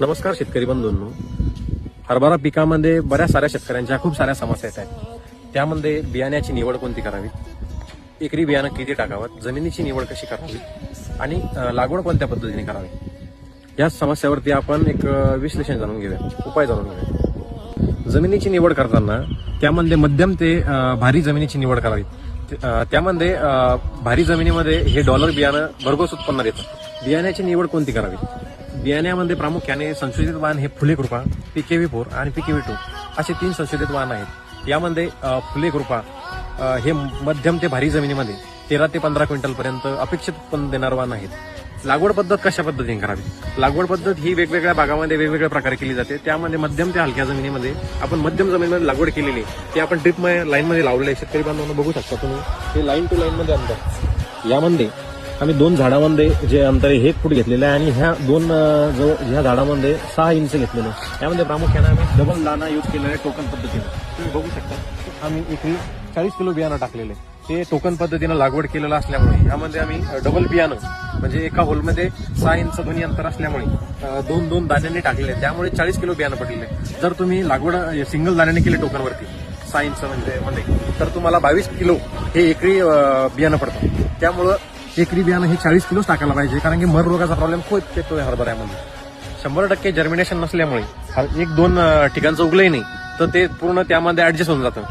नमस्कार शेतकरी बंधूंनो. हरभरा पिकामध्ये बऱ्याच साऱ्या शेतकऱ्यांच्या खूप साऱ्या समस्या येत आहेत. त्यामध्ये बियाण्याची निवड कोणती करावी, एकरी बियाणं किती टाकावं, जमिनीची निवड कशी करावी आणि लागवड कोणत्या पद्धतीने करावी, या समस्यावरती आपण एक विश्लेषण जाणून घेऊया, उपाय जाणून घेऊया. जमिनीची निवड करताना त्यामध्ये मध्यम ते भारी जमिनीची निवड करावी. त्यामध्ये भारी जमिनीमध्ये हे डॉलर बियाणं भरघोस उत्पन्न देतं. बियाण्याची निवड कोणती करावी? बियाण्यामध्ये प्रामुख्याने संशोधित वाहन हे फुले कृपा, PKV4 आणि PKV2 असे 3 संशोधित वाहन आहेत. यामध्ये फुले कृपा हे मध्यम ते भारी जमिनीमध्ये 13 ते 15 क्विंटल पर्यंत अपेक्षित उत्पन्न देणारं वाहन आहेत. लागवड पद्धत कशा पद्धतीने करावी? लागवड पद्धत ही वेगवेगळ्या भागामध्ये वेगवेगळ्या प्रकारे केली जाते. त्यामध्ये मध्यम ते हलक्या जमिनीमध्ये आपण मध्यम जमिनीमध्ये लागवड केलेली ती आपण ड्रिप लाईनमध्ये लावलेली आहे. शेतकरी बांधवांना बघू शकता तुम्ही, हे लाईन टू लाईन मध्ये अंतर. यामध्ये आम्ही 2 झाडामध्ये जे अंतर आहे 1 फूट घेतलेलं आहे आणि ह्या 2 ह्या झाडामध्ये 6 इंच घेतलेलं आहे. त्यामध्ये प्रामुख्याने आम्ही डबल दाना यूज केलेला आहे टोकन पद्धतीने. तुम्ही बघू शकता आम्ही एकरी 40 किलो बियाणं टाकलेले. ते टोकन पद्धतीनं लागवड केलेलं असल्यामुळे यामध्ये आम्ही डबल बियाणं म्हणजे एका होलमध्ये 6 इंच दोन्ही अंतर असल्यामुळे 2 दाण्यांनी टाकलेले, त्यामुळे 40 किलो बियाणं पडलेले. जर तुम्ही लागवड सिंगल दाण्याने केली टोकनवरती 6 इंच मध्ये तर तुम्हाला 22 किलो हे एकरी बियाणं पडतं. त्यामुळं एकरी बियाणं हे 40 किलोच टाकायला पाहिजे, कारण की मर रोगाचा प्रॉब्लेम खूप येतोय हरभऱ्यामध्ये. 100% जर्मिनेशन नसल्यामुळे 1-2 ठिकाणचं उगलंही नाही तर ते पूर्ण त्यामध्ये ऍडजस्ट होऊन जातं.